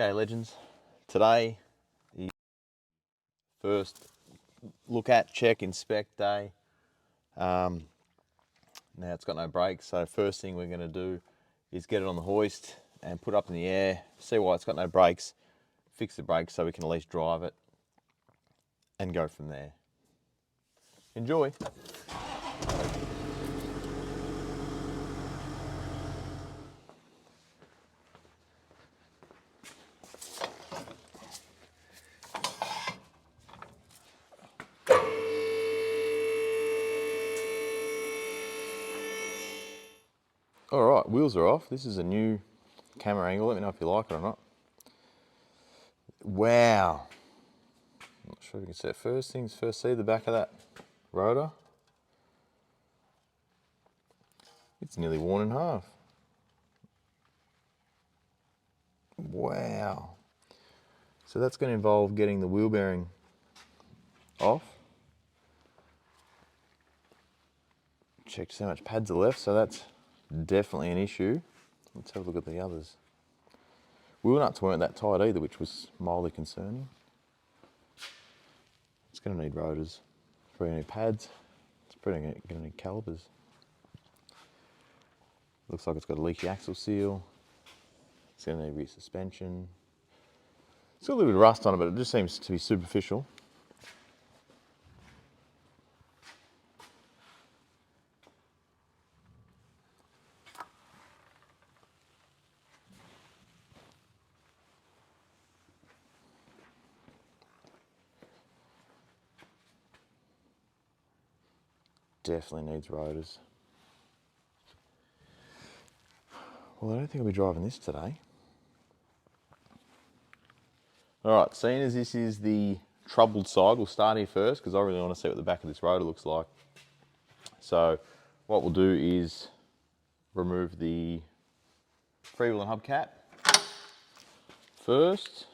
G'day legends. Today is first look at, check, inspect day. Now it's got no brakes, so first thing we're going to do is get it on the hoist and put it up in the air, see why it's got no brakes, fix the brakes so we can at least drive it and go from there. Enjoy. All right, wheels are off. This is a new camera angle. Let me know if you like it or not. Wow. Not sure if you can see it. First things first, see the back of that rotor? It's nearly worn in half. Wow. So that's going to involve getting the wheel bearing off. Check to see how much pads are left, so that's definitely an issue. Let's have a look at the others. Wheel nuts weren't that tight either, which was mildly concerning. It's going to need rotors. It's probably going to need pads. It's probably going to need calipers. Looks like it's got a leaky axle seal. It's going to need rear suspension. It's got a little bit of rust on it, but it just seems to be superficial. Definitely needs rotors. Well, I don't think I'll be driving this today. Alright, seeing as this is the troubled side, we'll start here first because I really want to see what the back of this rotor looks like. So what we'll do is remove the freewheel and hubcap. First,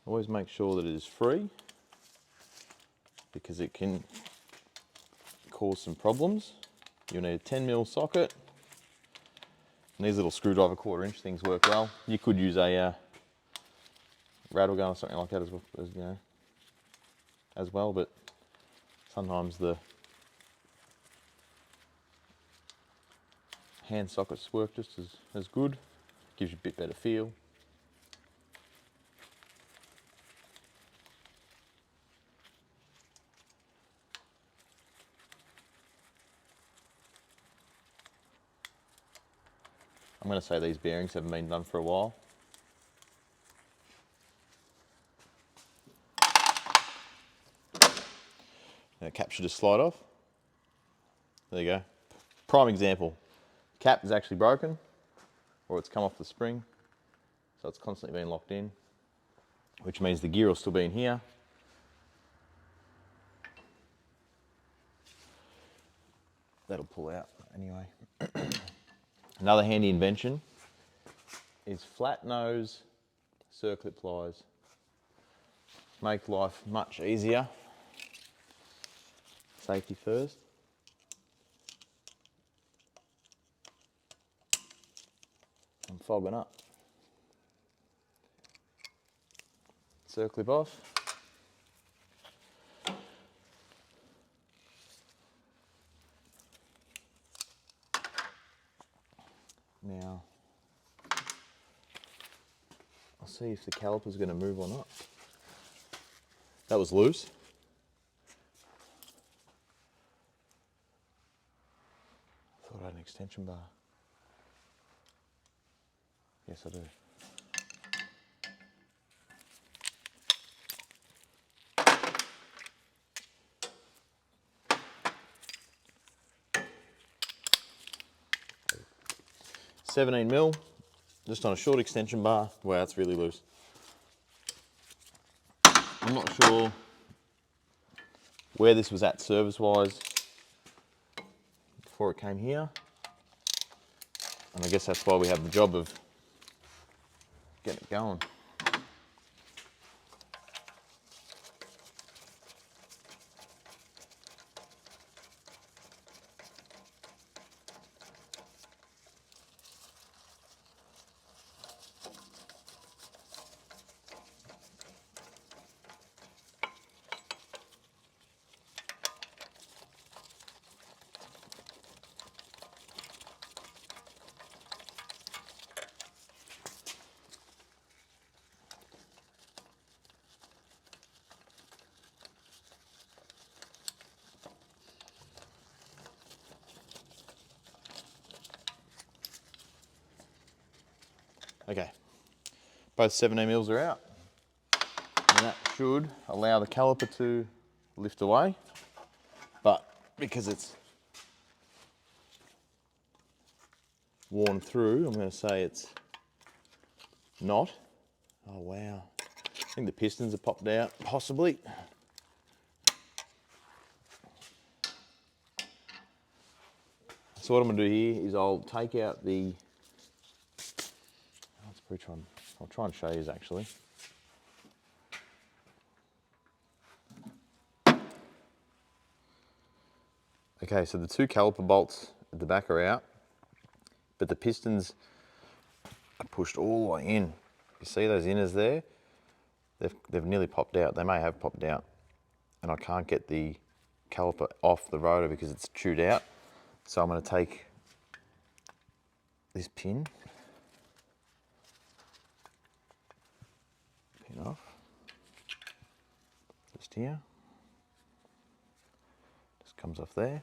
always make sure that it is free because it can cause some problems. You'll need a 10mm socket. And these little screwdriver 1/4" things work well. You could use a rattle gun or something like that as well, but sometimes the hand sockets work just as good. Gives you a bit better feel. I'm going to say these bearings haven't been done for a while. Now cap should just slide off. There you go. Prime example. Cap is actually broken, or it's come off the spring, so it's constantly being locked in, which means the gear will still be in here. That'll pull out anyway. Another handy invention is flat nose circlip pliers. Make life much easier. Safety first. I'm fogging up. Circlip off. Now, I'll see if the caliper's going to move or not. That was loose. I thought I had an extension bar. Yes, I do. $17mm, just on a short extension bar. Wow, that's really loose. I'm not sure where this was at service-wise before it came here. And I guess that's why we have the job of getting it going. Okay, both 17 mils are out. And that should allow the caliper to lift away. But because it's worn through, I'm going to say it's not. Oh wow, I think the pistons have popped out, possibly. So what I'm going to do here is I'll take out the, I'll try and show you actually. Okay, so the two caliper bolts at the back are out, but the pistons are pushed all the way in. You see those inners there? They've nearly popped out. They may have popped out. And I can't get the caliper off the rotor because it's chewed out. So I'm going to take this pin off, just here, just comes off there,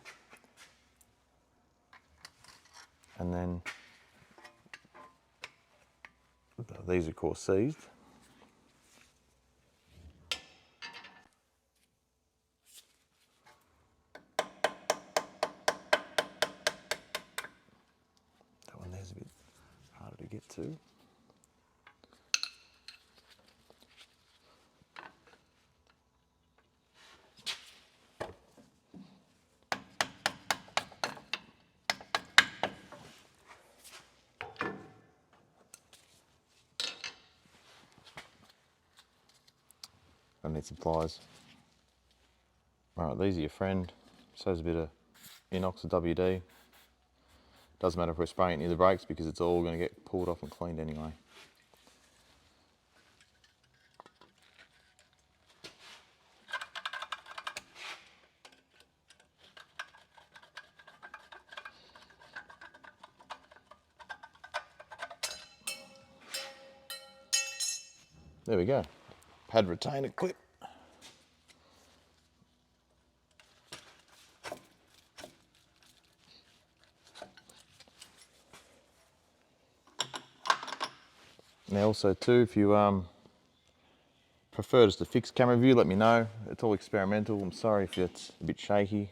and then these are of course seized. That one there's a bit harder to get to. I need some pliers. Alright, these are your friend. So there's a bit of inox or WD. Doesn't matter if we're spraying it near the brakes because it's all going to get pulled off and cleaned anyway. There we go. Pad retainer clip. Now also too, if you prefer just a fixed camera view, let me know. It's all experimental. I'm sorry if it's a bit shaky.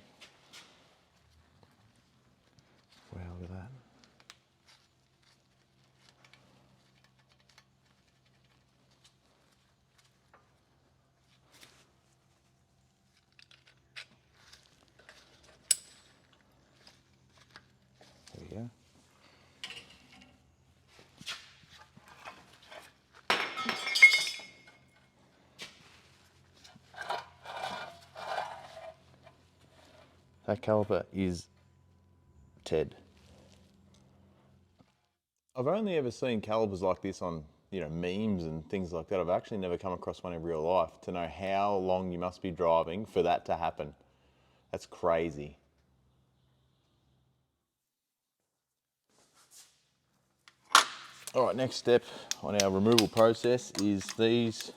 Wow, look at that. There we go. That caliper is Ted. I've only ever seen calipers like this on, memes and things like that. I've actually never come across one in real life to know how long you must be driving for that to happen. That's crazy. All right, next step on our removal process is these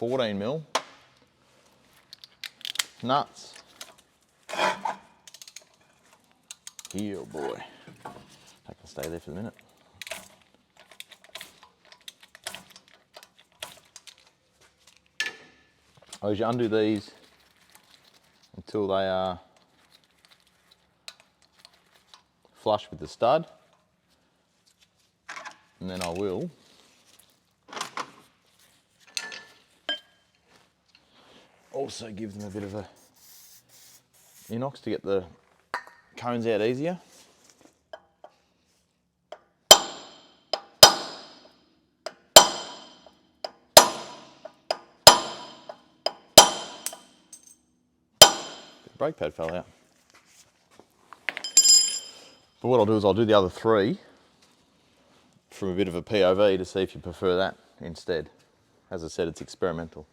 14mm nuts. Yeah, boy. I can stay there for a minute. I usually undo these until they are flush with the stud, and then I will also give them a bit of a inox to get the cones out easier. The brake pad fell out. But what I'll do is I'll do the other three from a bit of a POV to see if you prefer that instead. As I said, it's experimental.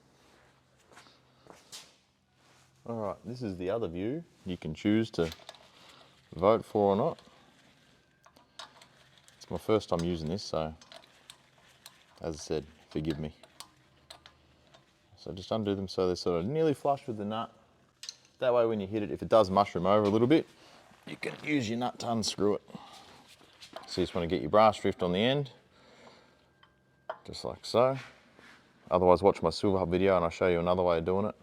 All right, this is the other view. You can choose to vote for or not. It's my first time using this, so as I said, forgive me. So just undo them so they're sort of nearly flush with the nut. That way when you hit it, if it does mushroom over a little bit, you can use your nut to unscrew it. So you just want to get your brass drift on the end, Just like so. Otherwise, watch my silver hub video and I'll show you another way of doing it.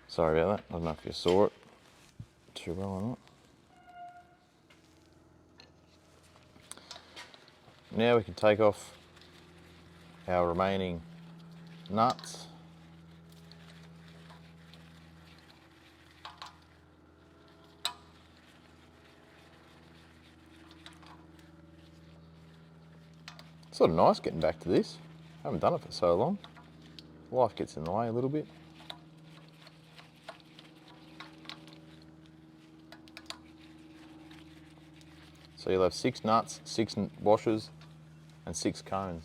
Sorry about that, I don't know if you saw it too well or not. Now we can take off our remaining nuts. It's sort of nice getting back to this. I haven't done it for so long. Life gets in the way a little bit. So you'll have 6 nuts, 6 washers, and 6 cones.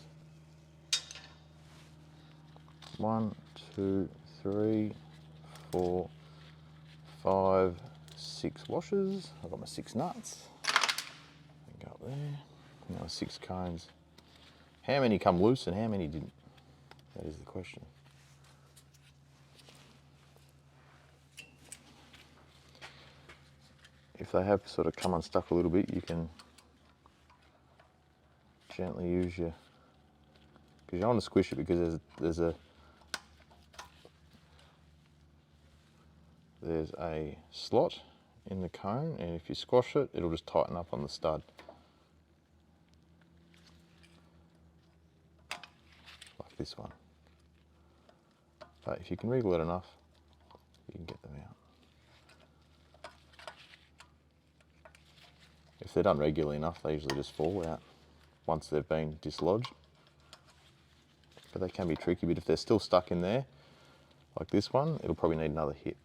1, 2, 3, 4, 5, 6 washers. I've got my 6 nuts. Go up there. Now 6 cones. How many come loose and how many didn't? That is the question. If they have sort of come unstuck a little bit, you can gently use your, because you don't want to squish it because there's a slot in the cone, and if you squash it, it'll just tighten up on the stud. Like this one. But if you can wriggle it enough, you can get them out. If they're done regularly enough, they usually just fall out once they've been dislodged. But they can be tricky, but if they're still stuck in there, like this one, it'll probably need another hit.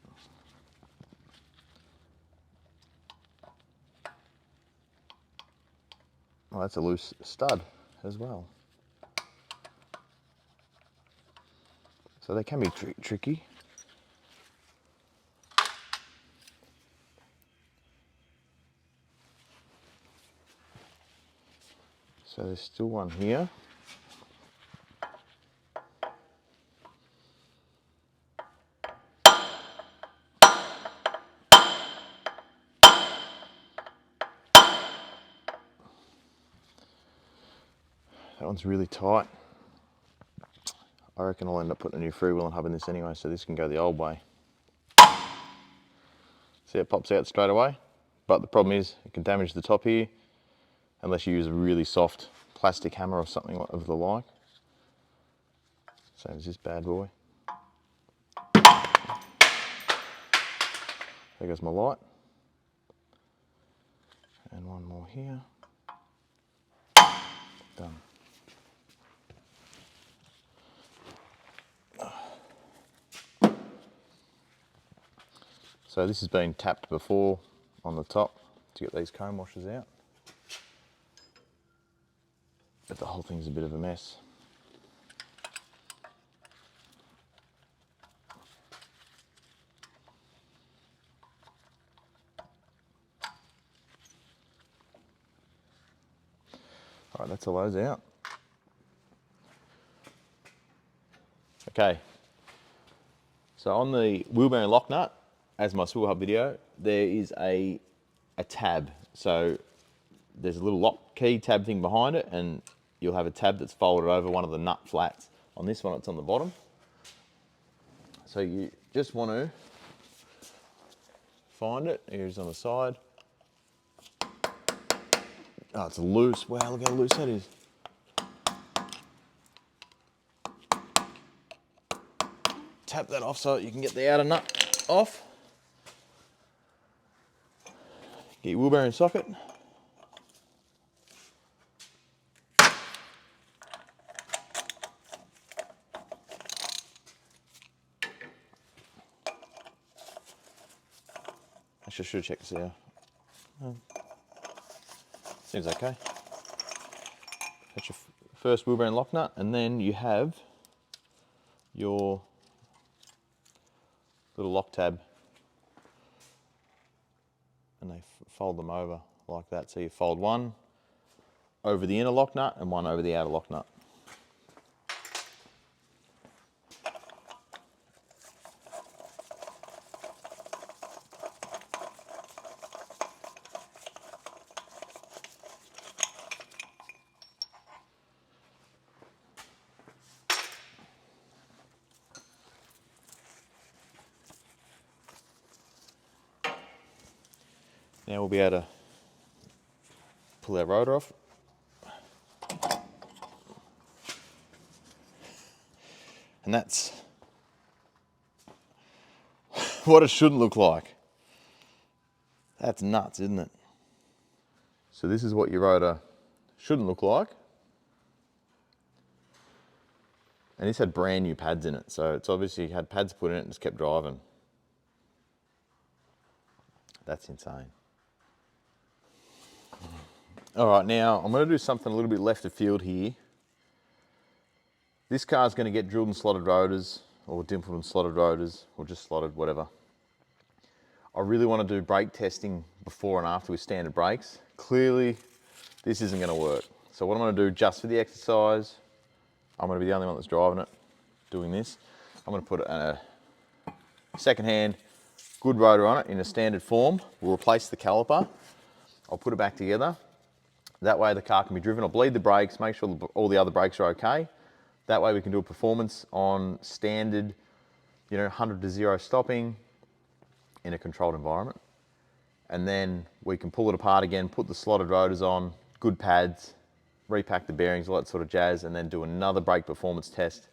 Well, that's a loose stud as well. So they can be tricky. So there's still one here. That one's really tight. I reckon I'll end up putting a new freewheeling hub in this anyway, so this can go the old way. See, it pops out straight away, but the problem is it can damage the top here unless you use a really soft plastic hammer or something of the like. Same as this bad boy. There goes my light. And one more here. Done. So this has been tapped before on the top to get these cone washers out. But the whole thing's a bit of a mess. All right, that's all those out. Okay, so on the wheel bearing lock nut, as my swivel hub video, there is a tab. So there's a little lock key tab thing behind it, and you'll have a tab that's folded over one of the nut flats. On this one, it's on the bottom. So you just want to find it. Here's on the side. Oh, it's loose. Wow, look how loose that is. Tap that off so you can get the outer nut off. Get your wheel bearing socket. Actually, I should have checked this out. Seems okay. That's your first wheel bearing lock nut, and then you have your little lock tab, and they fold them over like that. So you fold one over the inner lock nut and one over the outer lock nut. Now we'll be able to pull our rotor off. And that's what it should look like. That's nuts, isn't it? So this is what your rotor shouldn't look like. And this had brand new pads in it, so it's obviously had pads put in it and just kept driving. That's insane. All right, now I'm going to do something a little bit left of field here. This car's going to get drilled and slotted rotors, or dimpled and slotted rotors, or just slotted, whatever. I really want to do brake testing before and after with standard brakes. Clearly, this isn't going to work. So what I'm going to do just for the exercise, I'm going to be the only one that's driving it, doing this. I'm going to put a second-hand good rotor on it in a standard form. We'll replace the caliper. I'll put it back together. That way the car can be driven. I'll bleed the brakes, make sure all the other brakes are okay. That way we can do a performance on standard, 100 to 0 stopping in a controlled environment. And then we can pull it apart again, put the slotted rotors on, good pads, repack the bearings, all that sort of jazz, and then do another brake performance test,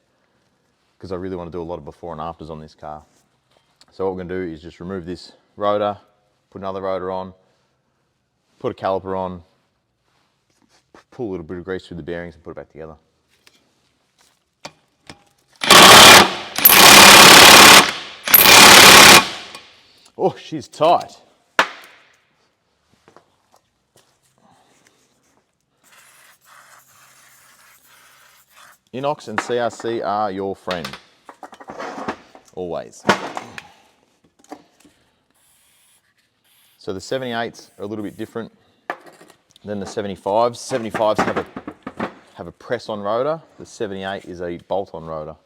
because I really want to do a lot of before and afters on this car. So what we're going to do is just remove this rotor, put another rotor on, put a caliper on, pull a little bit of grease through the bearings and put it back together. Oh, she's tight. Inox and CRC are your friend, always. So the 78s are a little bit different than the 75s. 75s have a press-on rotor. The 78 is a bolt-on rotor.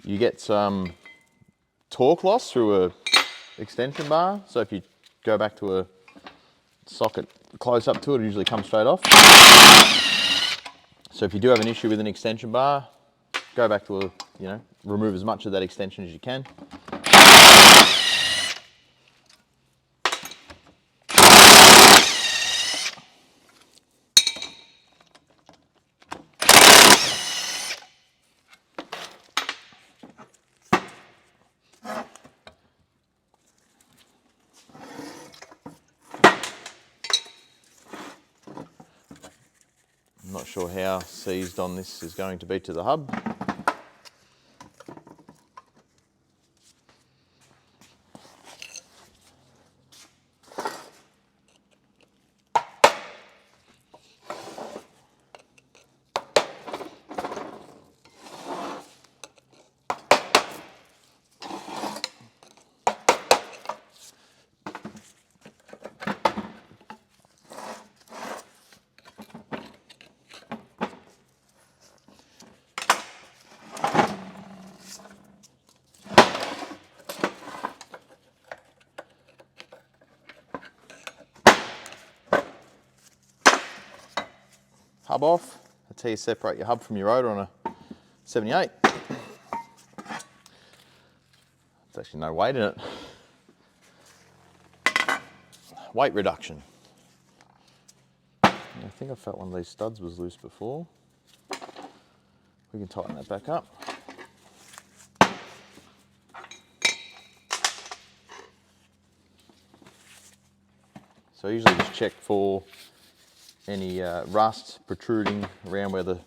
You get some torque loss through a extension bar. So if you go back to a socket close up to it, it usually comes straight off. So if you do have an issue with an extension bar, go back to remove as much of that extension as you can. I'm not sure how seized on this is going to be to the hub. Hub off. That's how you separate your hub from your rotor on a 78. There's actually no weight in it. Weight reduction. I think I felt one of these studs was loose before. We can tighten that back up. So I usually just check for any rust protruding around where the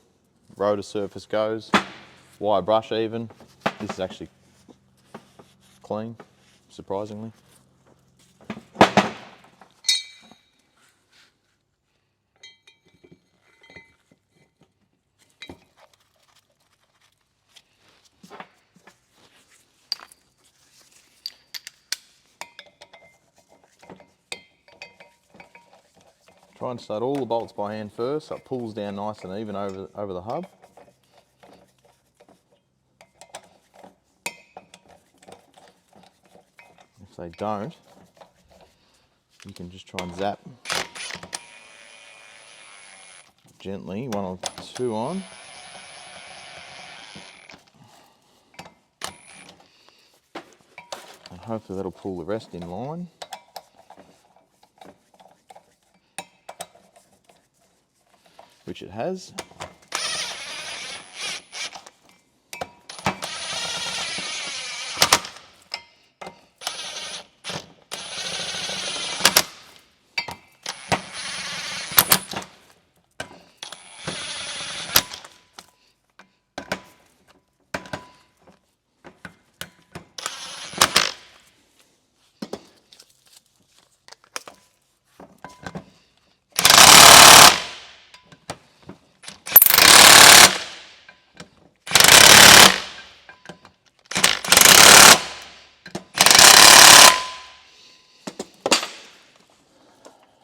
rotor surface goes. Wire brush even. This is actually clean, surprisingly. Try and start all the bolts by hand first, so it pulls down nice and even over the hub. they don't, you can just try and zap gently, 1 or 2 on. And hopefully that'll pull the rest in line. Which it has.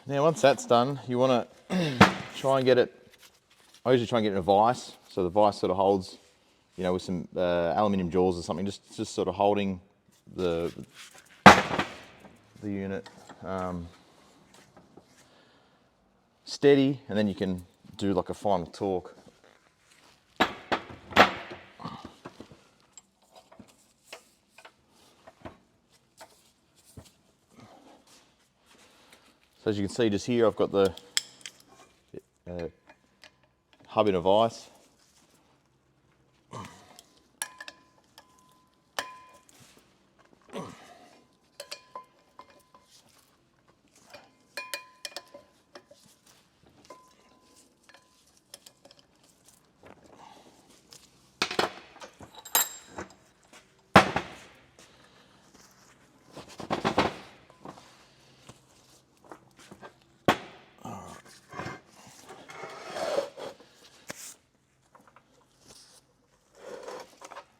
Now once that's done, you want to try and get it, I usually try and get it in a vise, so the vise sort of holds, you know, with some aluminium jaws or something, just sort of holding the unit steady, and then you can do like a final torque. So as you can see just here, I've got the hub in a vise.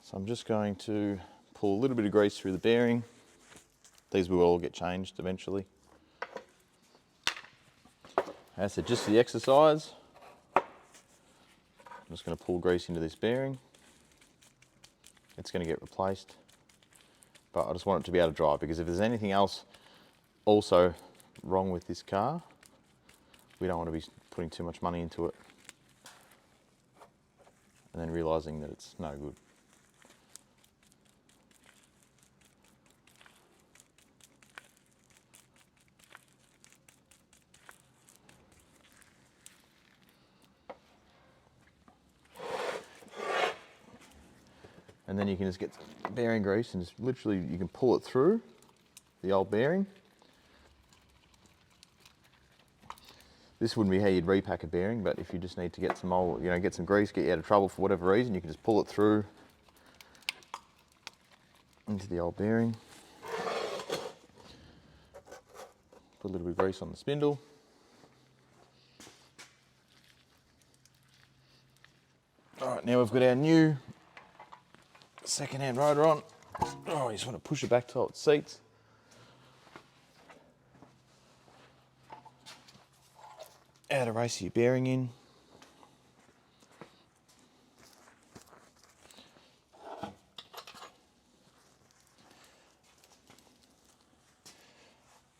So I'm just going to pull a little bit of grease through the bearing. These will all get changed eventually. As I said, just for the exercise, I'm just going to pull grease into this bearing. It's going to get replaced, but I just want it to be able to drive, because if there's anything else also wrong with this car, we don't want to be putting too much money into it and then realising that it's no good. And then you can just get bearing grease and just literally, you can pull it through the old bearing. This wouldn't be how you'd repack a bearing, but if you just need to get some old, get some grease, get you out of trouble for whatever reason, you can just pull it through into the old bearing. Put a little bit of grease on the spindle. All right, now we've got our new second-hand rotor on. Oh, you just want to push it back to its seats. Add a race of your bearing in.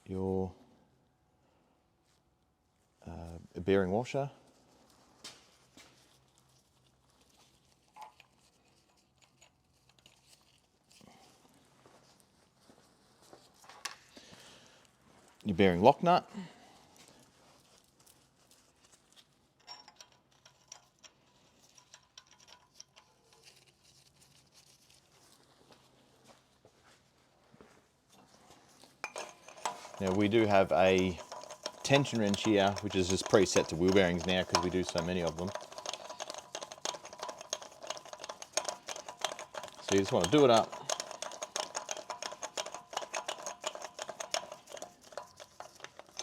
Your bearing washer. Your bearing lock nut. Now we do have a tension wrench here, which is just preset to wheel bearings now because we do so many of them. So you just want to do it up.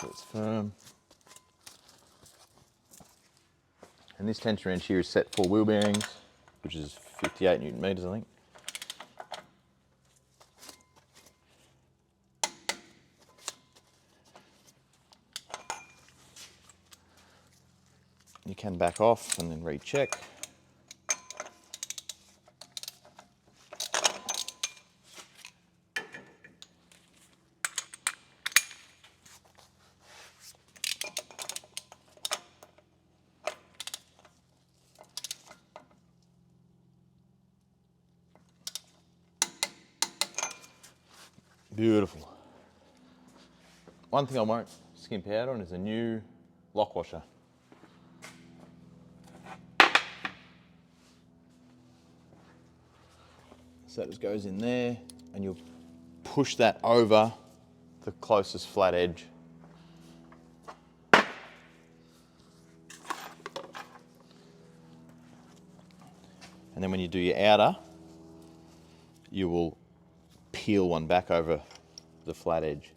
So it's firm. And this tension wrench here is set for wheel bearings, which is 58 Newton meters, I think. You can back off and then recheck. Beautiful. One thing I won't skimp out on is a new lock washer. So that just goes in there and you'll push that over the closest flat edge. And then when you do your outer, you will peel one back over the flat edge.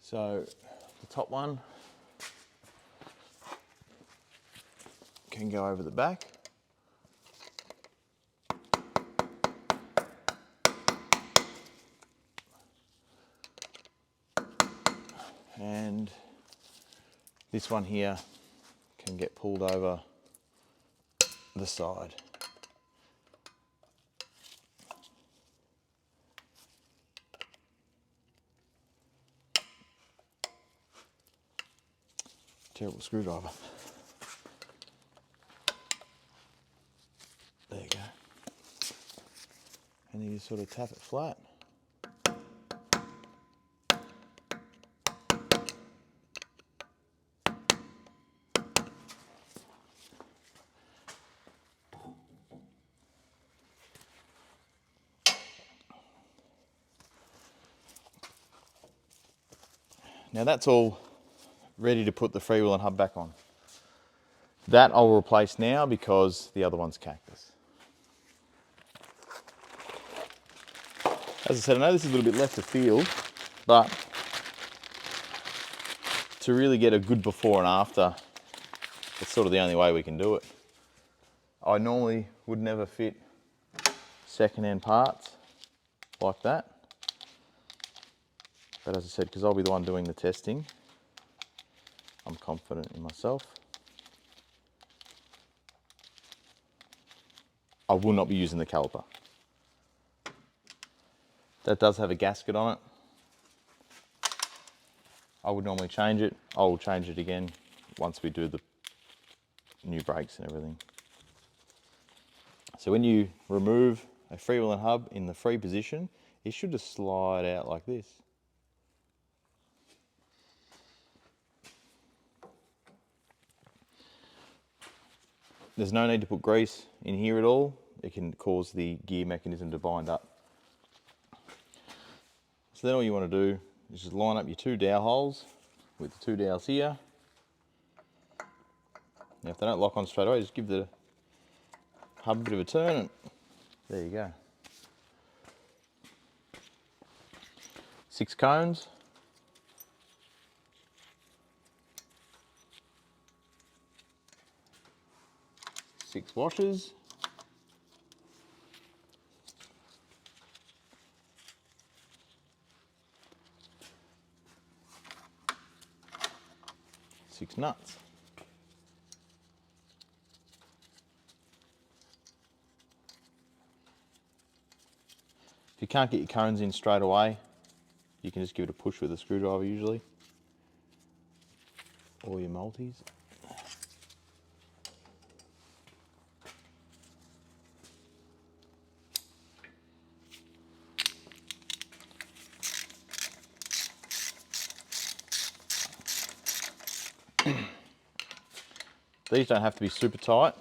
So the top one can go over the back. And this one here can get pulled over the side. Terrible screwdriver. There you go. And you just sort of tap it flat. Now that's all ready to put the freewheel and hub back on. That I'll replace now because the other one's cactus. As I said, I know this is a little bit left of field, but to really get a good before and after, it's sort of the only way we can do it. I normally would never fit second-hand parts like that. But as I said, because I'll be the one doing the testing, I'm confident in myself. I will not be using the caliper. That does have a gasket on it. I would normally change it. I will change it again once we do the new brakes and everything. So when you remove a freewheel and hub in the free position, it should just slide out like this. There's no need to put grease in here at all. It can cause the gear mechanism to bind up. So then all you want to do is just line up your two dowel holes with the two dowels here. Now if they don't lock on straight away, just give the hub a bit of a turn and there you go. 6 cones. Six washers. Six nuts. If you can't get your cones in straight away, you can just give it a push with a screwdriver usually, or your multis. These don't have to be super tight.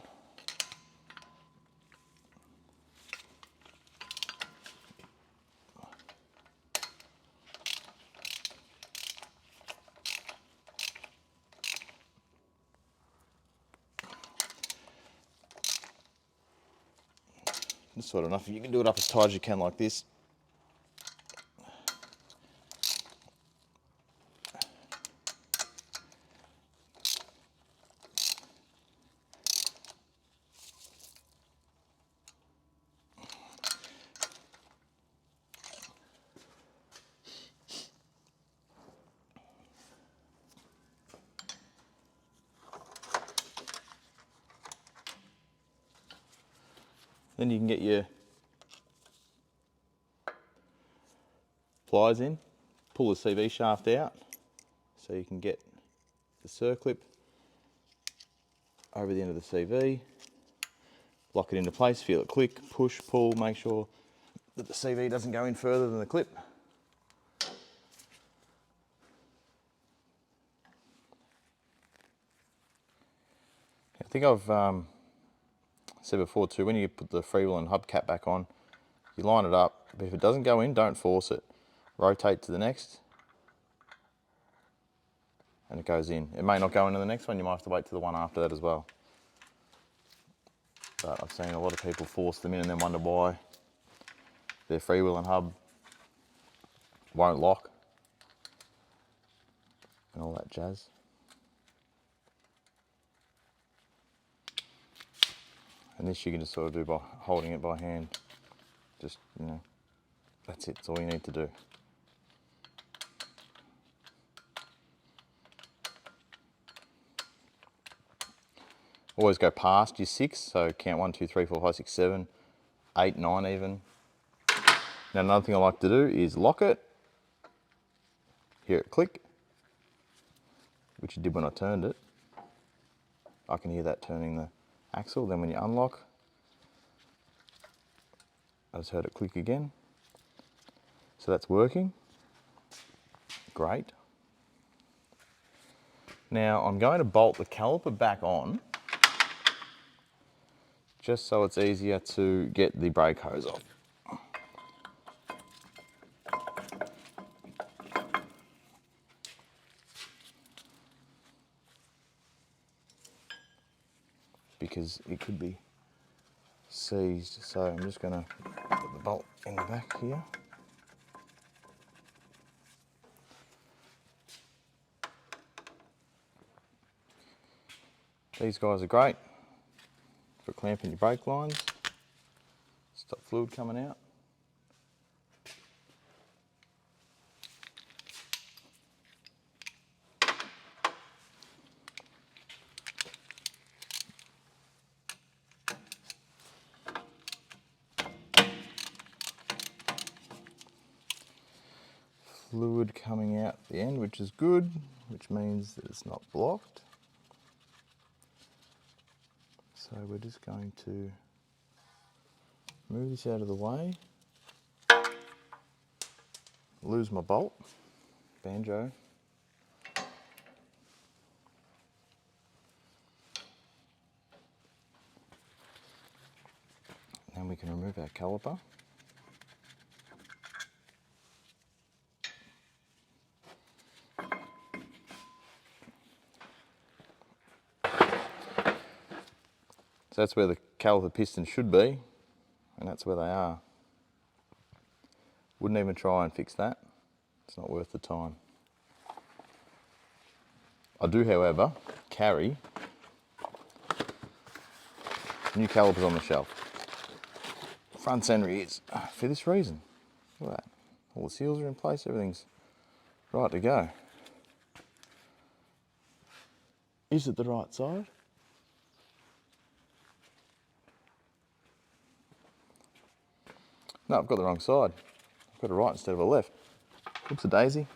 Just sort of enough. You can do it up as tight as you can like this. Then you can get your pliers in, pull the CV shaft out so you can get the circlip over the end of the CV, lock it into place, feel it click, push, pull, make sure that the CV doesn't go in further than the clip. I think I've said before too, when you put the freewheel and hubcap back on, you line it up, but if it doesn't go in, don't force it. Rotate to the next, and it goes in. It may not go into the next one, you might have to wait to the one after that as well. But I've seen a lot of people force them in and then wonder why their freewheel and hub won't lock and all that jazz. And this you can just sort of do by holding it by hand. Just, you know, that's it, that's all you need to do. Always go past your 6, so count 1, 2, 3, 4, 5, 6, 7, 8, 9 even. Now another thing I like to do is lock it, hear it click, which you did when I turned it. I can hear that turning the axle. Then when you unlock, I just heard it click again. So that's working. Great. Now I'm going to bolt the caliper back on, just so it's easier to get the brake hose off. Because it could be seized. So I'm just going to put the bolt in the back here. These guys are great for clamping your brake lines, stop fluid coming out. Fluid coming out the end, which is good, which means that it's not blocked. So we're just going to move this out of the way, lose my bolt, banjo. Then we can remove our caliper. So that's where the caliper piston should be, and that's where they are. Wouldn't even try and fix that. It's not worth the time. I do, however, carry new calipers on the shelf. Front and rears, for this reason. Look at that. All the seals are in place, everything's right to go. Is it the right side? No, I've got the wrong side. I've got a right instead of a left. Oops, a daisy.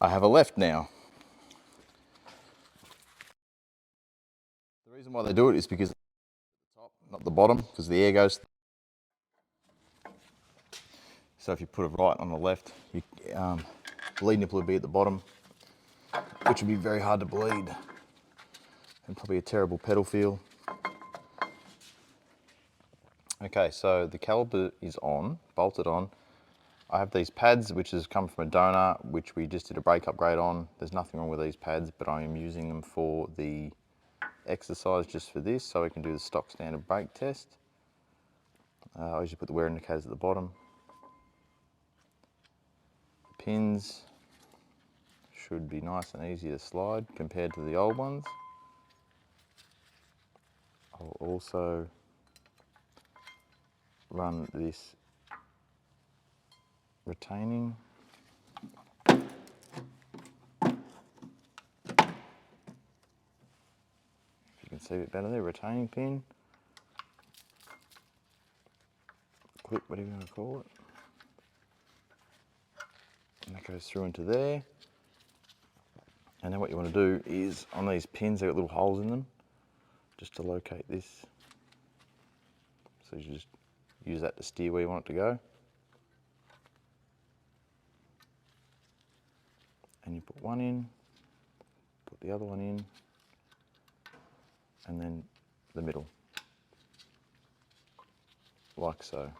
I have a left now. The reason why they do it is because the top, not the bottom, because the air goes. So if you put it right on the left, you, bleed nipple would be at the bottom, which would be very hard to bleed, and probably a terrible pedal feel. Okay, so the caliper is on, bolted on. I have these pads, which has come from a donor, which we just did a brake upgrade on. There's nothing wrong with these pads, but I am using them for the exercise just for this, so we can do the stock standard brake test. I usually put the wear indicators at the bottom. The pins should be nice and easy to slide compared to the old ones. I'll also run this retaining see a bit better there, retaining pin. Clip, whatever you want to call it. And that goes through into there. And then what you want to do is, on these pins, they've got little holes in them, just to locate this. So you just use that to steer where you want it to go. And you put one in, put the other one in, and then the middle, like so.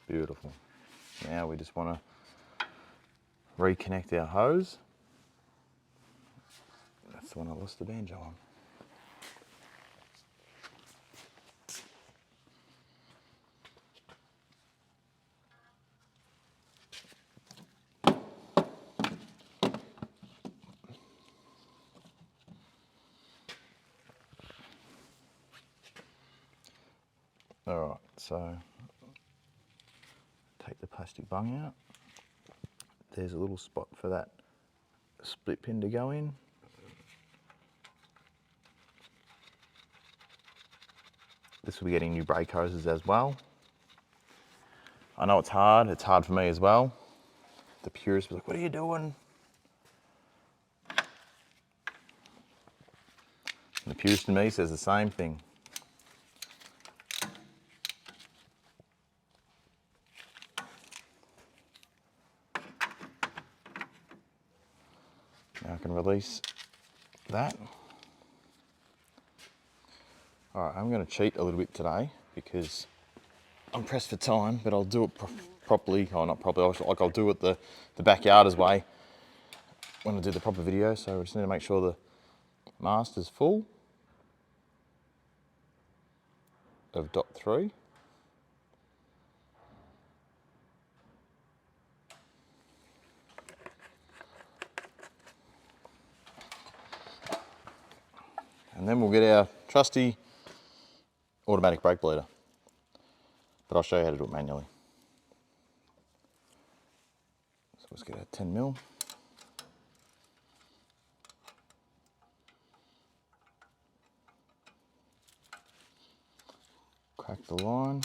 Beautiful. Now we just want to reconnect our hose. That's the one I lost the banjo on. All right, so take the plastic bung out. There's a little spot for that split pin to go in. This will be getting new brake hoses as well. I know it's hard for me as well. The purists were like, what are you doing? And the purist in me says the same thing. Now I can release that. All right, I'm going to cheat a little bit today because I'm pressed for time, but I'll do it properly. Oh, not properly, like I'll do it the backyarders way when I do the proper video. So we just need to make sure the mast is full of .3. And then we'll get our trusty automatic brake bleeder. But I'll show you how to do it manually. So let's get our 10 mil. Crack the line.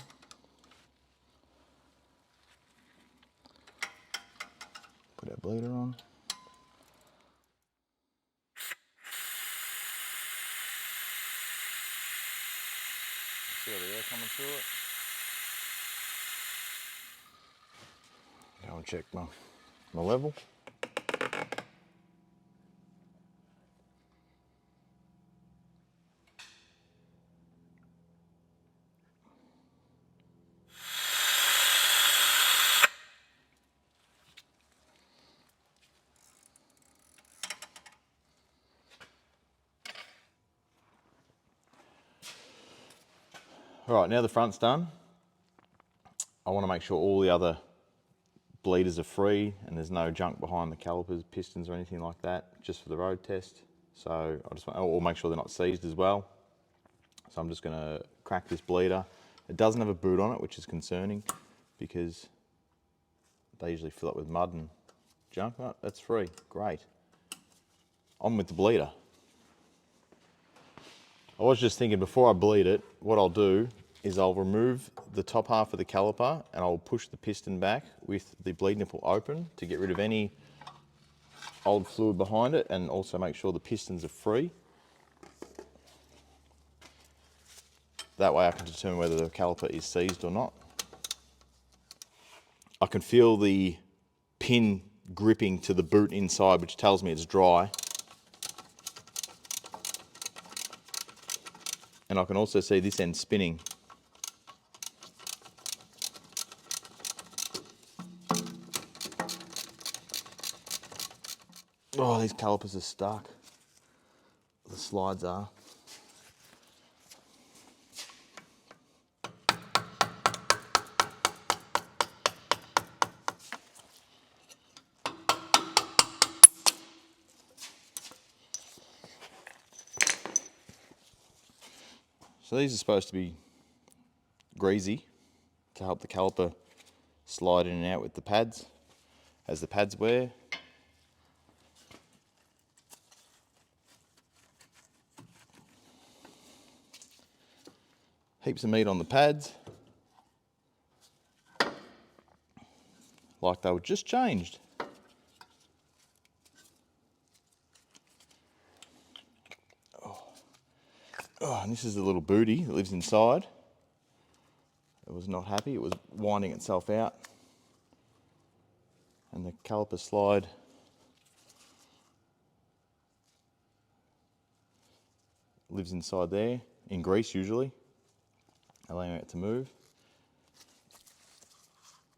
Put our bleeder on. See how the air coming through it. Go and check my level. All right, now the front's done. I want to make sure all the other bleeders are free and there's no junk behind the calipers, pistons or anything like that, just for the road test. So I just want to make sure they're not seized as well. So I'm just going to crack this bleeder. It doesn't have a boot on it, which is concerning because they usually fill it with mud and junk. Oh, that's free, great. On with the bleeder. I was just thinking before I bleed it, what I'll do is I'll remove the top half of the caliper and I'll push the piston back with the bleed nipple open to get rid of any old fluid behind it and also make sure the pistons are free. That way I can determine whether the caliper is seized or not. I can feel the pin gripping to the boot inside, which tells me it's dry. And I can also see this end spinning. Oh, these calipers are stuck. The slides are. So these are supposed to be greasy to help the caliper slide in and out with the pads as the pads wear. Heaps of meat on the pads. Like they were just changed. Oh, and this is the little booty that lives inside. It was not happy, it was winding itself out. And the caliper slide lives inside there, in grease usually, allowing it to move.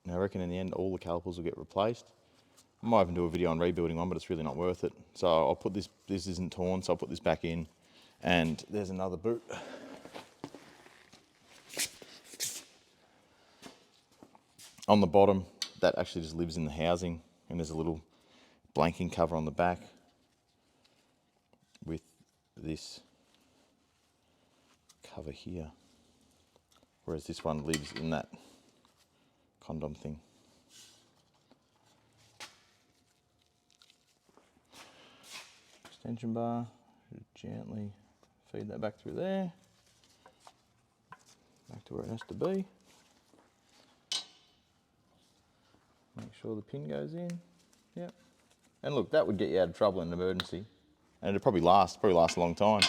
And I reckon in the end all the calipers will get replaced. I might even do a video on rebuilding one, but it's really not worth it. So I'll put this isn't torn, so I'll put this back in. And there's another boot. On the bottom, that actually just lives in the housing, and there's a little blanking cover on the back with this cover here, whereas this one lives in that condom thing. Extension bar, gently feed that back through there, back to where it has to be. Make sure the pin goes in. Yep. And look, that would get you out of trouble in an emergency. And it'd probably last a long time.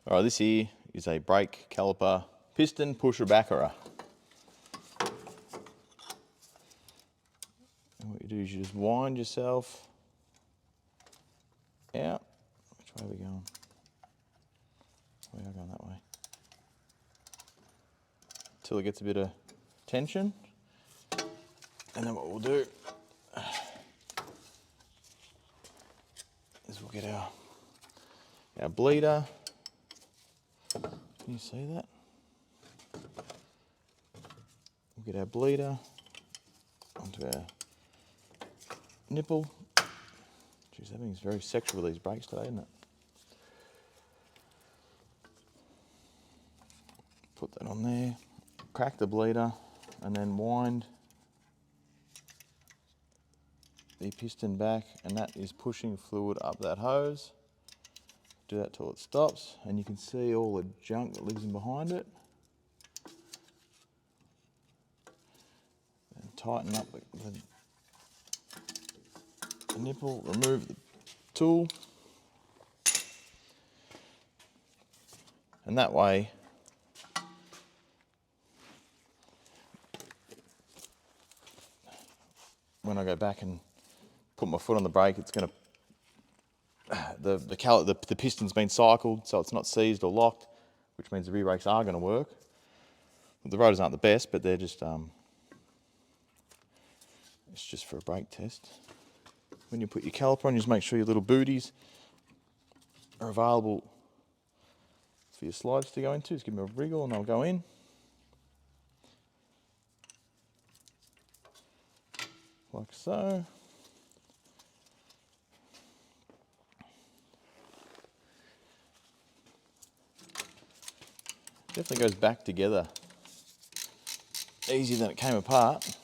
All right, this here is a brake caliper piston pusher backerer. And what you do is you just wind yourself out. Which way are we going? We are going that way. Till it gets a bit of tension. And then what we'll do is we'll get our bleeder. Can you see that? We'll get our bleeder onto our nipple. Jeez, everything's very sexual with these brakes today, isn't it? Put that on there, crack the bleeder, and then wind the piston back, and that is pushing fluid up that hose. Do that till it stops, and you can see all the junk that lives in behind it. And tighten up the nipple, remove the tool. And that way, when I go back and put my foot on the brake, it's going to the piston's been cycled, so it's not seized or locked, which means the rear brakes are going to work. The rotors aren't the best, but they're just it's just for a brake test. When you put your caliper on, you just make sure your little booties are available for your slides to go into. Just give them a wriggle and they'll go in. Like so. Definitely goes back together easier than it came apart.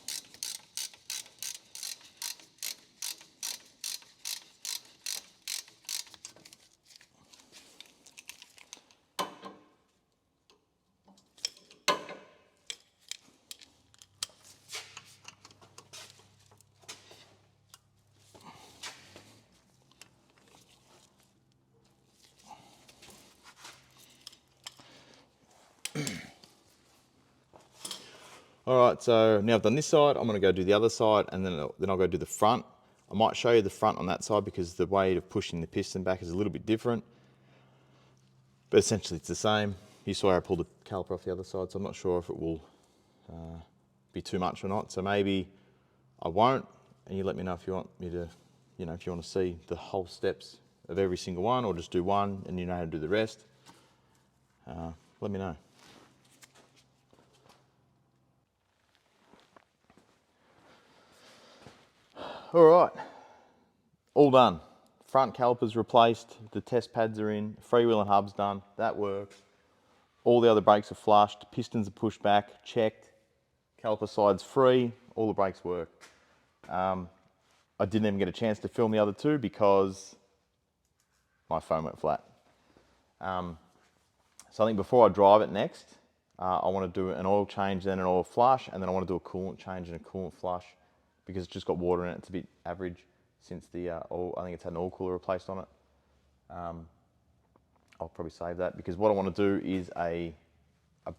All right, so now I've done this side, I'm gonna go do the other side, and then I'll go do the front. I might show you the front on that side because the way of pushing the piston back is a little bit different, but essentially it's the same. You saw how I pulled the caliper off the other side, so I'm not sure if it will be too much or not. So maybe I won't, and you let me know if you want me to, if you want to see the whole steps of every single one, or just do one and you know how to do the rest. Let me know. All right, all done. Front caliper's replaced, the test pads are in, freewheel and hub's done, that works. All the other brakes are flushed, pistons are pushed back, checked, caliper side's free, all the brakes work. I didn't even get a chance to film the other two because my phone went flat. So I think before I drive it next, I want to do an oil change, then an oil flush, and then I want to do a coolant change and a coolant flush because it's just got water in it. It's a bit average since the oil, I think it's had an oil cooler replaced on it. I'll probably save that because what I want to do is a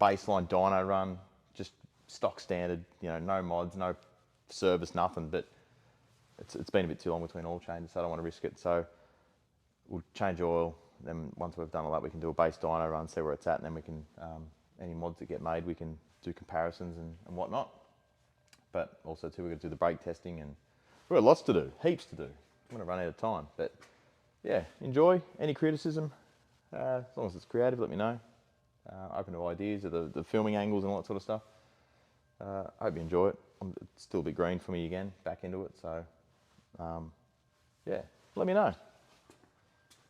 baseline dyno run, just stock standard, you know, no mods, no service, nothing, but it's been a bit too long between oil changes, so I don't want to risk it. So we'll change oil, then once we've done all that, we can do a base dyno run, see where it's at, and then we can, any mods that get made, we can do comparisons and whatnot. But also too, we're going to do the brake testing, and we've got lots to do, heaps to do. I'm going to run out of time, but yeah, enjoy. Any criticism, as long as it's creative, let me know. Open to ideas of the filming angles and all that sort of stuff. I hope you enjoy it. It's still a bit green for me again, back into it, so yeah, let me know.